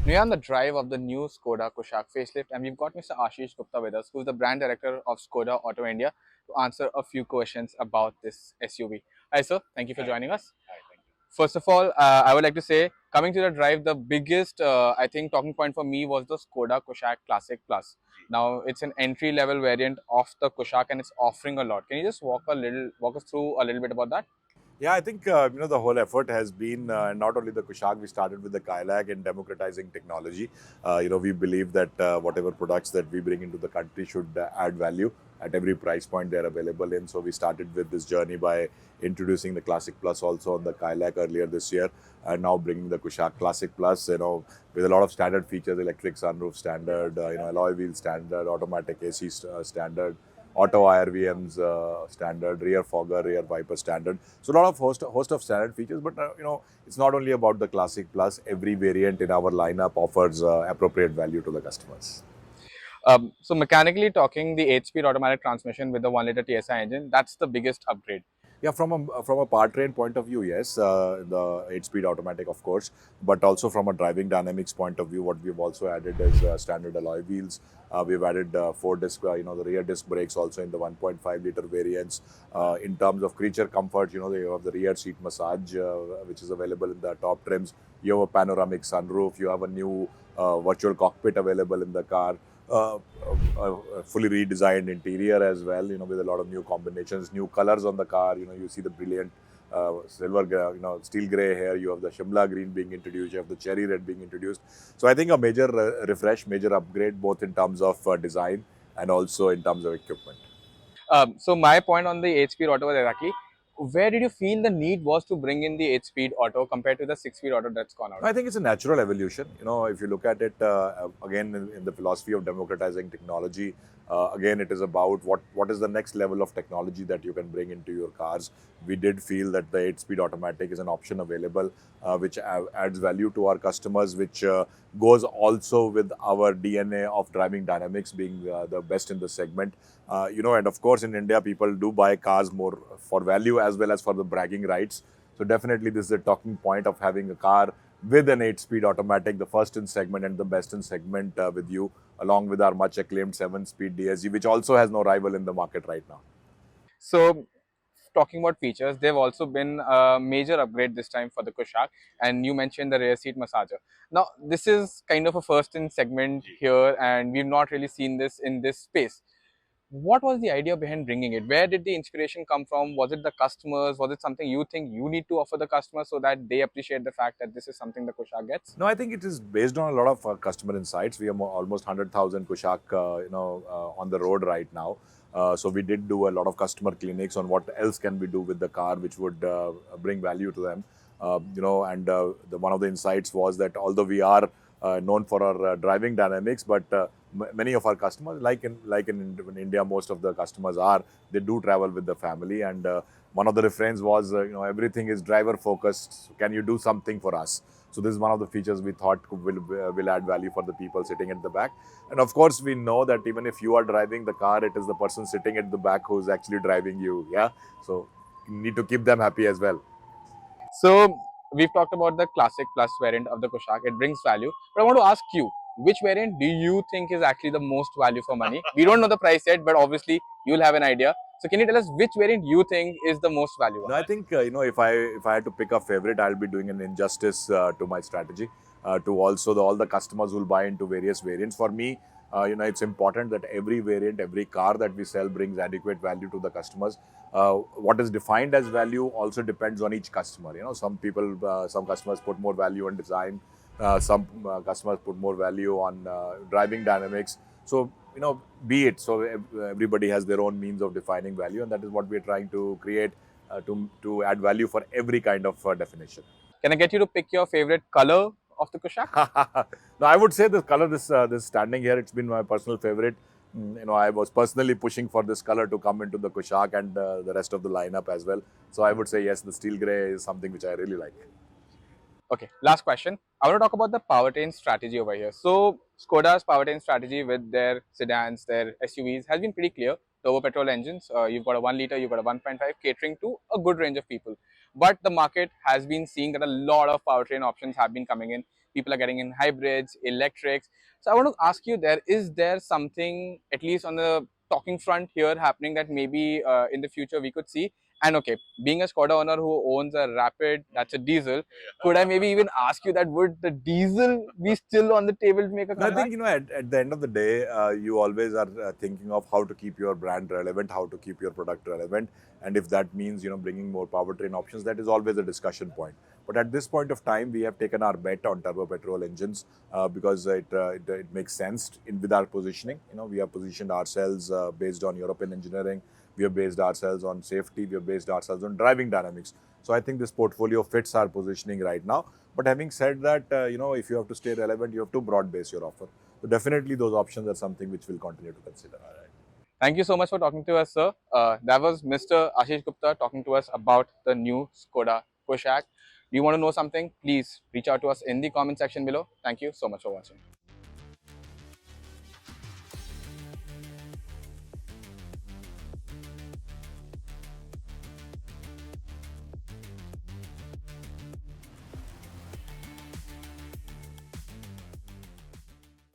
We're on the drive of the new Skoda Kushaq facelift, and we've got Mr. Ashish Gupta with us, who's the brand director of Skoda Auto India, to answer a few questions about this SUV. Hi, sir. Thank you for joining us. Hi, thank you. First of all, I would like to say, coming to the drive, the biggest, I think, talking point for me was the Skoda Kushaq Classic Plus. Now, it's an entry-level variant of the Kushaq, and it's offering a lot. Can you just walk us through a little bit about that? Yeah, I think the whole effort has been not only the Kushaq. We started with the Kailak in democratizing technology. We believe that whatever products that we bring into the country should add value at every price point they're available in. So we started with this journey by introducing the Classic Plus also on the Kailak earlier this year, and now bringing the Kushaq Classic Plus. With a lot of standard features: electric sunroof standard, alloy wheel standard, automatic AC standard, auto IRVMs standard, rear fogger, rear wiper standard. So a lot of host of standard features, but it's not only about the Classic Plus. Every variant in our lineup offers appropriate value to the customers. So mechanically talking, the 8-speed automatic transmission with the 1-liter TSI engine, that's the biggest upgrade. Yeah, from a powertrain point of view, yes, the 8-speed automatic, of course, but also from a driving dynamics point of view, what we've also added is standard alloy wheels. We've added 4-disc, the rear disc brakes also in the 1.5-liter variants. In terms of creature comfort, you have the rear seat massage, which is available in the top trims. You have a panoramic sunroof. You have a new virtual cockpit available in the car. Fully redesigned interior as well, with a lot of new combinations, new colors on the car. You see the brilliant silver, steel gray here. You have the Shimla green being introduced. You have the cherry red being introduced. So I think a major refresh, major upgrade, both in terms of design and also in terms of equipment. So my point on the 8-speed auto was exactly, where did you feel the need was to bring in the 8-speed auto compared to the 6-speed auto that's gone out? I think it's a natural evolution. If you look at it again in the philosophy of democratizing technology, again it is about what is the next level of technology that you can bring into your cars. We did feel that the 8-speed automatic is an option available, which adds value to our customers, which goes also with our DNA of driving dynamics being the best in the segment. And of course in India people do buy cars more for value as well as for the bragging rights. So definitely this is a talking point of having a car with an 8-speed automatic, the first in segment and the best in segment with you, along with our much acclaimed 7-speed DSG, which also has no rival in the market right now. So talking about features, they've also been a major upgrade this time for the Kushaq, and you mentioned the rear seat massager. Now this is kind of a first in segment here, and we've not really seen this in this space. What was the idea behind bringing it? Where did the inspiration come from? Was it the customers? Was it something you think you need to offer the customers so that they appreciate the fact that this is something the Kushaq gets? No, I think it is based on a lot of customer insights. We have almost 100,000 Kushaq, on the road right now. So we did do a lot of customer clinics on what else can we do with the car, which would bring value to them. One of the insights was that although we are known for our driving dynamics, but many of our customers, in India, most of the customers they do travel with the family, and one of the refrains was, everything is driver focused. Can you do something for us? So this is one of the features we thought will add value for the people sitting at the back. And of course, we know that even if you are driving the car, it is the person sitting at the back who's actually driving you. Yeah, so you need to keep them happy as well. So we've talked about the Classic Plus variant of the Kushaq. It brings value. But I want to ask you, which variant do you think is actually the most value for money? We don't know the price yet, but obviously you'll have an idea. So can you tell us which variant you think is the most valuable? No, I think if I had to pick a favorite, I'll be doing an injustice to my strategy. To also all the customers who will buy into various variants. For me, it's important that every variant, every car that we sell brings adequate value to the customers. What is defined as value also depends on each customer. Some customers put more value on design. Some customers put more value on driving dynamics. So be it. So everybody has their own means of defining value, and that is what we are trying to create to add value for every kind of definition. Can I get you to pick your favorite color of the Kushaq? No, I would say the color this standing here, it's been my personal favorite. I was personally pushing for this color to come into the Kushaq and the rest of the lineup as well. So I would say yes, the steel gray is something which I really like. Okay, last question. I want to talk about the powertrain strategy over here. So Skoda's powertrain strategy with their sedans, their SUVs has been pretty clear. Turbo petrol engines, you've got a 1-liter, you've got a 1.5, catering to a good range of people. But the market has been seeing that a lot of powertrain options have been coming in. people are getting in hybrids, electrics. So I want to ask you, is there something at least on the talking front here happening that maybe in the future we could see? And okay, being a Skoda owner who owns a Rapid, that's a diesel, could I maybe even ask you that would the diesel be still on the table to make a No, I comeback? think, at the end of the day, you always are thinking of how to keep your brand relevant, how to keep your product relevant. And if that means, bringing more powertrain options, that is always a discussion point. But at this point of time, we have taken our bet on turbo petrol engines because it makes sense with our positioning. We have positioned ourselves based on European engineering. We have based ourselves on safety. We have based ourselves on driving dynamics. So I think this portfolio fits our positioning right now. But having said that, if you have to stay relevant, you have to broad base your offer. So definitely those options are something which we'll continue to consider. Thank you so much for talking to us, sir. That was Mr. Ashish Gupta talking to us about the new Skoda Kushaq. Do you want to know something? Please reach out to us in the comment section below. Thank you so much for watching.